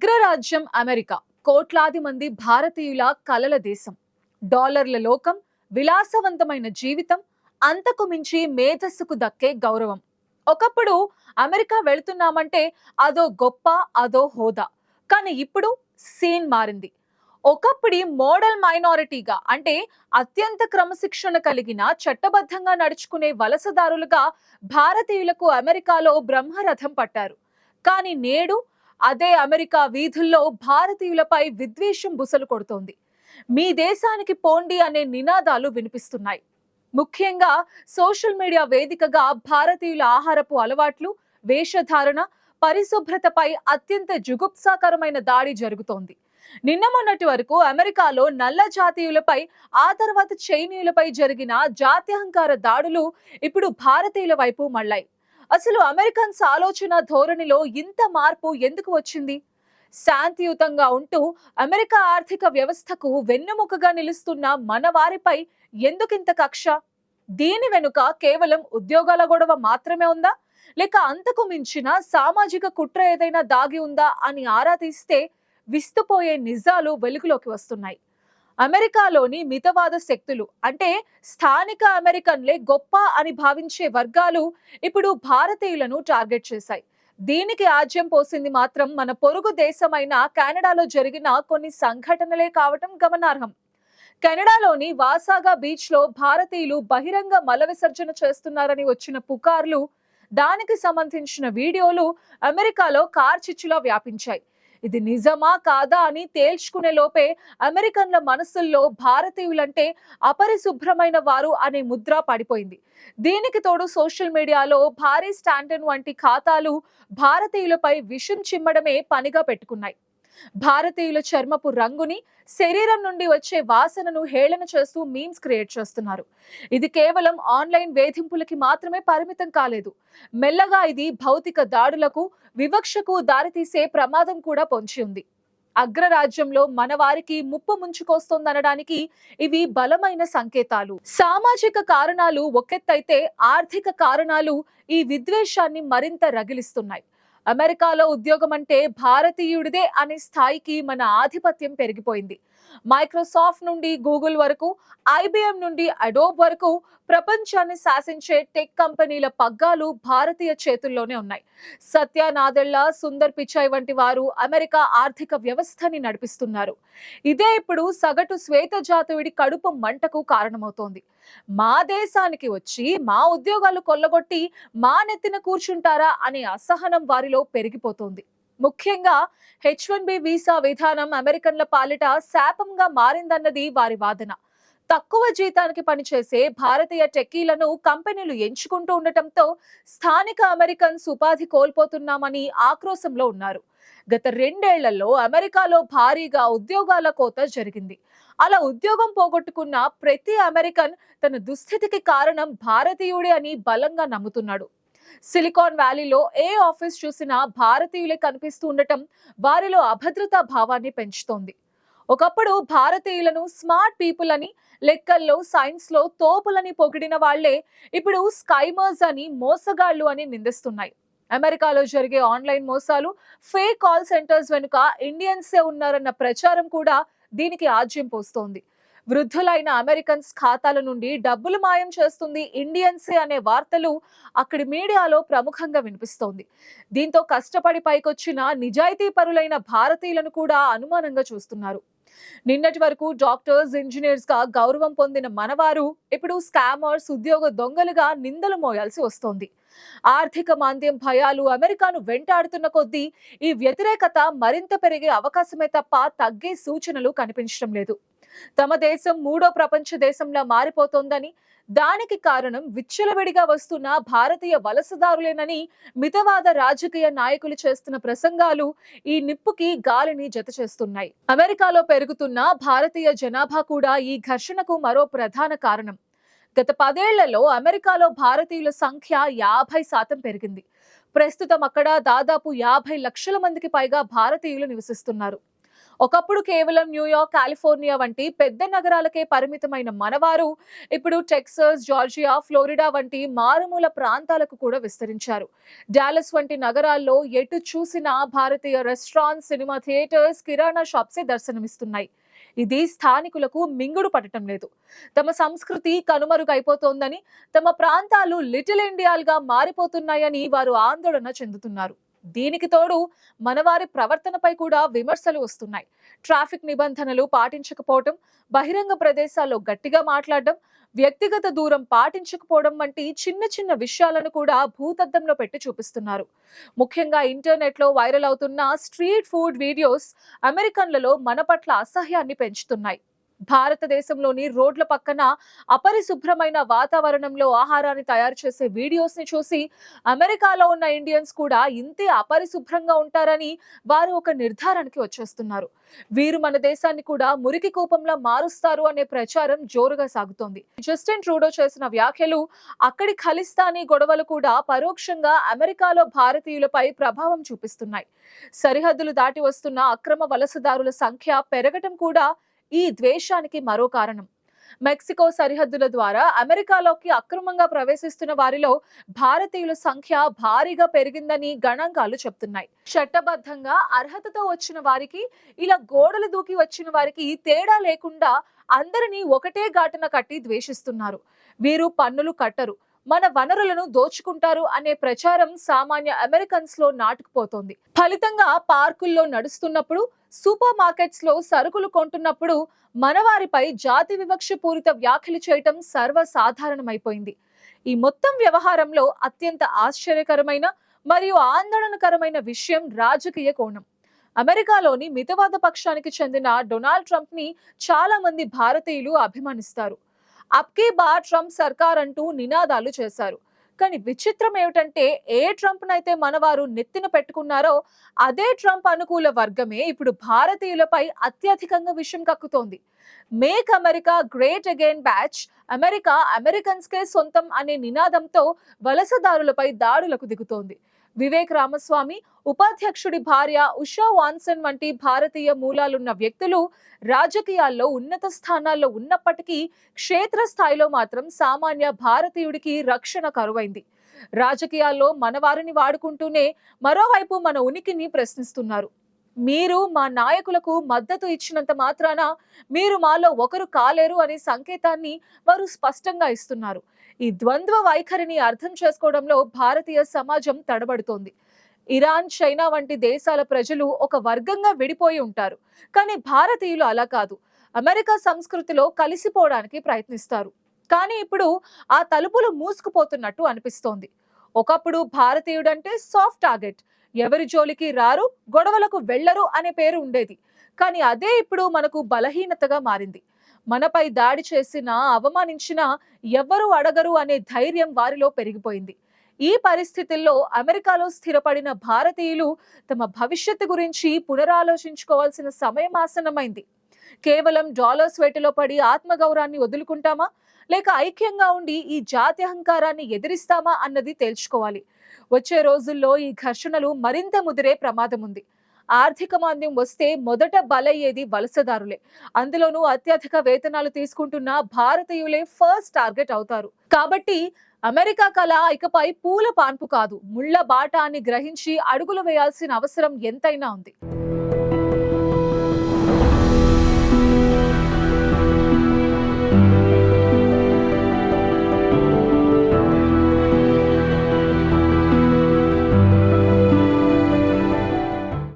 అగ్రరాజ్యం అమెరికా కోట్లాది మంది భారతీయుల కలల దేశం. డాలర్ల లోకం, విలాసవంతమైన జీవితం, అంతకు మించి మేధస్సుకు దక్కే గౌరవం. ఒకప్పుడు అమెరికా వెళుతున్నామంటే అదో గొప్ప, అదో హోదా. కానీ ఇప్పుడు సీన్ మారింది. ఒకప్పుడు మోడల్ మైనారిటీగా, అంటే అత్యంత క్రమశిక్షణ కలిగిన చట్టబద్ధంగా నడుచుకునే వలసదారులుగా భారతీయులకు అమెరికాలో బ్రహ్మరథం పట్టారు. కానీ నేడు అదే అమెరికా వీధుల్లో భారతీయులపై విద్వేషం బుసలు కొడుతోంది. మీ దేశానికి పోండి అనే నినాదాలు వినిపిస్తున్నాయి. ముఖ్యంగా సోషల్ మీడియా వేదికగా భారతీయుల ఆహారపు అలవాట్లు, వేషధారణ, పరిశుభ్రతపై అత్యంత జుగుప్సాకరమైన దాడి జరుగుతోంది. నిన్న మొన్నటి వరకు అమెరికాలో నల్ల జాతీయులపై, ఆ తర్వాత చైనీయులపై జరిగిన జాత్యహంకార దాడులు ఇప్పుడు భారతీయుల వైపు మళ్ళాయి. అసలు అమెరికన్స్ ఆలోచన ధోరణిలో ఇంత మార్పు ఎందుకు వచ్చింది? శాంతియుతంగా ఉంటూ అమెరికా ఆర్థిక వ్యవస్థకు వెన్నెముకగా నిలుస్తున్న మన వారిపై ఎందుకింత కక్ష? దీని వెనుక కేవలం ఉద్యోగాల గొడవ మాత్రమే ఉందా, లేక అంతకు మించిన సామాజిక కుట్ర ఏదైనా దాగి ఉందా అని ఆరా తీస్తే విస్తుపోయే నిజాలు వెలుగులోకి వస్తున్నాయి. అమెరికాలోని మితవాద శక్తులు, అంటే స్థానిక అమెరికన్లే గొప్ప అని భావించే వర్గాలు ఇప్పుడు భారతీయులను టార్గెట్ చేశాయి. దీనికి ఆజ్యం పోసింది మాత్రం మన పొరుగు దేశమైన కెనడాలో జరిగిన కొన్ని సంఘటనలే కావటం గమనార్హం. కెనడాలోని వాసాగా బీచ్ లో భారతీయులు బహిరంగ మల విసర్జన చేస్తున్నారని వచ్చిన పుకార్లు, దానికి సంబంధించిన వీడియోలు అమెరికాలో కార్చిచ్చులా వ్యాపించాయి. ఇది నిజమా కాదా అని తేల్చుకునే లోపే అమెరికన్ల మనసుల్లో భారతీయులంటే అపరిశుభ్రమైన వారు అనే ముద్ర పడిపోయింది. దీనికి తోడు సోషల్ మీడియాలో భారీ స్టాండర్డ్ వంటి ఖాతాలు భారతీయులపై విషం చిమ్మడమే పనిగా పెట్టుకున్నాయి. భారతీయుల చర్మపు రంగుని, శరీరం నుండి వచ్చే వాసనను హేళన చేస్తూ మీమ్స్ క్రియేట్ చేస్తున్నారు. ఇది కేవలం ఆన్లైన్ వేధింపులకి మాత్రమే పరిమితం కాలేదు. మెల్లగా ఇది భౌతిక దాడులకు, వివక్షకు దారితీసే ప్రమాదం కూడా పొంచి ఉంది. అగ్రరాజ్యంలో మన వారికి ముప్పు ముంచుకొస్తోందనడానికి ఇవి బలమైన సంకేతాలు. సామాజిక కారణాలు ఒకెత్తైతే, ఆర్థిక కారణాలు ఈ విద్వేషాన్ని మరింత రగిలిస్తున్నాయి. అమెరికాలో ఉద్యోగం అంటే భారతీయుడిదే అనే స్థాయికి మన ఆధిపత్యం పెరిగిపోయింది. మైక్రోసాఫ్ట్ నుండి గూగుల్ వరకు, ఐబిఎం నుండి అడోబ్ వరకు ప్రపంచాన్ని శాసించే టెక్ కంపెనీల పగ్గాలు భారతీయ చేతుల్లోనే ఉన్నాయి. సత్య నాదెళ్ల, సుందర్ పిచాయ్ వంటి వారు అమెరికా ఆర్థిక వ్యవస్థని నడిపిస్తున్నారు. ఇదే ఇప్పుడు సగటు శ్వేత జాతీయుడి కడుపు మంటకు కారణమవుతోంది. మా దేశానికి వచ్చి మా ఉద్యోగాలు కొల్లగొట్టి మా నెత్తిన కూర్చుంటారా అనే అసహనం వారిలో పెరిగిపోతోంది. ముఖ్యంగా H1B వీసా విధానం అమెరికన్ల పాలిట శాపంగా మారిందన్నది వారి వాదన. తక్కువ జీతానికి పనిచేసే భారతీయ టెక్కీలను కంపెనీలు ఎంచుకుంటూ ఉండటంతో స్థానిక అమెరికన్స్ ఉపాధి కోల్పోతున్నామని ఆక్రోశంలో ఉన్నారు. గత 2 ఏళ్లలో అమెరికాలో భారీగా ఉద్యోగాల కోత జరిగింది. అలా ఉద్యోగం పోగొట్టుకున్న ప్రతి అమెరికన్ తన దుస్థితికి కారణం భారతీయుడే అని బలంగా నమ్ముతున్నాడు. సిలికాన్ వ్యాలీలో ఏ ఆఫీస్ చూసినా భారతీయులే కనిపిస్తూ ఉండటం వారిలో అభద్రతా భావాన్ని పెంచుతోంది. ఒకప్పుడు భారతీయులను స్మార్ట్ పీపుల్ అని, లెక్కల్లో, సైన్స్ లో తోపులని పొగిడిన వాళ్లే ఇప్పుడు స్కైమర్స్ అని, మోసగాళ్లు అని నిందిస్తున్నాయి. అమెరికాలో జరిగే ఆన్లైన్ మోసాలు, ఫేక్ కాల్ సెంటర్స్ వెనుక ఇండియన్సే ఉన్నారన్న ప్రచారం కూడా దీనికి ఆజ్యం పోస్తోంది. వృద్ధులైన అమెరికన్స్ ఖాతాల నుండి డబ్బులు మాయం చేస్తుంది ఇండియన్సే అనే వార్తలు అక్కడి మీడియాలో ప్రముఖంగా వినిపిస్తోంది. దీంతో కష్టపడి పైకొచ్చిన నిజాయితీ పరులైన భారతీయులను కూడా అనుమానంగా చూస్తున్నారు. నిన్నటి వరకు డాక్టర్స్, ఇంజనీర్స్ గా గౌరవం పొందిన మనవారు ఇప్పుడు స్కామర్స్, ఉద్యోగ దొంగలుగా నిందలు మోయాల్సి వస్తోంది. ఆర్థిక మాంద్యం భయాలు అమెరికాను వెంటాడుతున్న కొద్దీ ఈ వ్యతిరేకత మరింత పెరిగే అవకాశమే తప్ప తగ్గే సూచనలు కనిపించడం లేదు. తమ దేశం 3వ ప్రపంచ దేశంలా మారిపోతోందని, దానికి కారణం విచ్చలవిడిగా వస్తున్న భారతీయ వలసదారులేనని మితవాద రాజకీయ నాయకులు చేస్తున్న ప్రసంగాలు ఈ నిప్పుకి గాలిని జత చేస్తున్నాయి. అమెరికాలో పెరుగుతున్న భారతీయ జనాభా కూడా ఈ ఘర్షణకు మరో ప్రధాన కారణం. గత 10 ఏళ్లలో అమెరికాలో భారతీయుల సంఖ్య 50% పెరిగింది. ప్రస్తుతం అక్కడ దాదాపు 50 లక్షల మందికి పైగా భారతీయులు నివసిస్తున్నారు. ఒకప్పుడు కేవలం న్యూయార్క్, కాలిఫోర్నియా వంటి పెద్ద నగరాలకే పరిమితమైన మనవారు ఇప్పుడు టెక్సాస్, జార్జియా, ఫ్లోరిడా వంటి మారుమూల ప్రాంతాలకు కూడా విస్తరించారు. డాలస్ వంటి నగరాల్లో ఎటు చూసినా భారతీయ రెస్టారెంట్స్, సినిమా థియేటర్స్, కిరాణా షాప్సే దర్శనమిస్తున్నాయి. ఇది స్థానికులకు మింగుడు పడటం లేదు. తమ సంస్కృతి కనుమరుగైపోతోందని, తమ ప్రాంతాలు లిటిల్ ఇండియాలుగా మారిపోతున్నాయని వారు ఆందోళన చెందుతున్నారు. దీనికి తోడు మనవారి ప్రవర్తనపై కూడా విమర్శలు వస్తున్నాయి. ట్రాఫిక్ నిబంధనలు పాటించకపోవడం, బహిరంగ ప్రదేశాల్లో గట్టిగా మాట్లాడడం, వ్యక్తిగత దూరం పాటించకపోవడం వంటి చిన్న చిన్న విషయాలను కూడా భూతద్దంలో పెట్టి చూపిస్తున్నారు. ముఖ్యంగా ఇంటర్నెట్ లో వైరల్ అవుతున్న స్ట్రీట్ ఫుడ్ వీడియోస్ అమెరికన్లలో మన పట్ల అసహ్యాన్ని పెంచుతున్నాయి. భారతదేశంలోని రోడ్ల పక్కన అపరిశుభ్రమైన వాతావరణంలో ఆహారాన్ని తయారు చేసే వీడియోస్ ని చూసి అమెరికాలో ఉన్న ఇండియన్స్ కూడా ఇంతే అపరిశుభ్రంగా ఉంటారని వారు ఒక నిర్ధారణకి వచ్చేస్తున్నారు. వీరు మన దేశాన్ని కూడా మురికి కూపంలా మారుస్తారు అనే ప్రచారం జోరుగా సాగుతోంది. జస్టిన్ ట్రూడో చేసిన వ్యాఖ్యలు, అక్కడి ఖలిస్తానీ గొడవలు కూడా పరోక్షంగా అమెరికాలో భారతీయులపై ప్రభావం చూపిస్తున్నాయి. సరిహద్దులు దాటి వస్తున్న అక్రమ వలసదారుల సంఖ్య పెరగటం కూడా ఈ ద్వేషానికి మరో కారణం. మెక్సికో సరిహద్దుల ద్వారా అమెరికాలోకి అక్రమంగా ప్రవేశిస్తున్న వారిలో భారతీయుల సంఖ్య భారీగా పెరిగిందని గణాంకాలు చెప్తున్నాయి. చట్టబద్ధంగా అర్హతతో వచ్చిన వారికి, ఇలా గోడలు దూకి వచ్చిన వారికి తేడా లేకుండా అందరినీ ఒకటే ఘాటున కట్టి ద్వేషిస్తున్నారు. వీరు పన్నులు కట్టరు, మన వనరులను దోచుకుంటారు అనే ప్రచారం సామాన్య అమెరికన్స్ లో నాటుకుపోతోంది. ఫలితంగా పార్కుల్లో నడుస్తున్నప్పుడు, సూపర్ మార్కెట్స్ లో సరుకులు కొంటున్నప్పుడు మనవారిపై జాతి వివక్ష పూరిత వ్యాఖ్యలు చేయటం సర్వసాధారణమైపోయింది. ఈ మొత్తం వ్యవహారంలో అత్యంత ఆశ్చర్యకరమైన మరియు ఆందోళనకరమైన విషయం రాజకీయ కోణం. అమెరికాలోని మితవాద పక్షానికి చెందిన డొనాల్డ్ ట్రంప్ ని చాలా మంది భారతీయులు అభిమానిస్తారు. అబ్కీ బార్ ట్రంప్ సర్కార్ అంటూ నినాదాలు చేశారు. కానీ విచిత్రం ఏమిటంటే, ఏ ట్రంప్ నైతే మనవారు నెత్తిన పెట్టుకున్నారో అదే ట్రంప్ అనుకూల వర్గమే ఇప్పుడు భారతీయులపై అత్యధికంగా విషం కక్కుతోంది. Make America great again batch, America Americans కే సొంతం అనే నినాదంతో వలసదారులపై దాడులకు దిగుతోంది. వివేక్ రామస్వామి, ఉపాధ్యక్షుడి భార్య ఉషా వాన్సన్ వంటి భారతీయ మూలాలున్న వ్యక్తులు రాజకీయాల్లో ఉన్నత స్థానాల్లో ఉన్నప్పటికీ క్షేత్రస్థాయిలో మాత్రం సామాన్య భారతీయుడికి రక్షణ కరువైంది. రాజకీయాల్లో మన వారిని వాడుకుంటూనే మరోవైపు మన ఉనికిని ప్రశ్నిస్తున్నారు. మీరు మా నాయకులకు మద్దతు ఇచ్చినంత మాత్రాన మీరు మాలో ఒకరు కాలేరు అనే సంకేతాన్ని వారు స్పష్టంగా ఇస్తున్నారు. ఈ ద్వంద్వ వైఖరిని అర్థం చేసుకోవడంలో భారతీయ సమాజం తడబడుతోంది. ఇరాన్, చైనా వంటి దేశాల ప్రజలు ఒక వర్గంగా విడిపోయి ఉంటారు. కానీ భారతీయులు అలా కాదు. అమెరికా సంస్కృతిలో కలిసిపోవడానికి ప్రయత్నిస్తారు. కానీ ఇప్పుడు ఆ తలుపులు మూసుకుపోతున్నట్టు అనిపిస్తోంది. ఒకప్పుడు భారతీయుడంటే సాఫ్ట్ టార్గెట్, ఎవరి జోలికి రారు, గొడవలకు వెళ్లరు అనే పేరు ఉండేది. కానీ అదే ఇప్పుడు మనకు బలహీనతగా మారింది. మనపై దాడి చేసినా, అవమానించినా ఎవ్వరూ అడగరు అనే ధైర్యం వారిలో పెరిగిపోయింది. ఈ పరిస్థితుల్లో అమెరికాలో స్థిరపడిన భారతీయులు తమ భవిష్యత్తు గురించి పునరాలోచించుకోవాల్సిన సమయం ఆసన్నమైంది. కేవలం డాలర్స్ వేటలో పడి ఆత్మగౌరవాన్ని వదులుకుంటామా, లేక ఐక్యంగా ఉండి ఈ జాతి అహంకారాన్ని ఎదిరిస్తామా అన్నది తేల్చుకోవాలి. వచ్చే రోజుల్లో ఈ ఘర్షణలు మరింత ముదిరే ప్రమాదం ఉంది. ఆర్థిక మాంద్యం వస్తే మొదట బలయ్యేది వలసదారులే. అందులోనూ అత్యధిక వేతనాలు తీసుకుంటున్న భారతీయులే ఫస్ట్ టార్గెట్ అవుతారు. కాబట్టి అమెరికా కళ ఇకపై పూల పాన్పు కాదు, ముళ్ల బాట అని గ్రహించి అడుగులు వేయాల్సిన అవసరం ఎంతైనా ఉంది.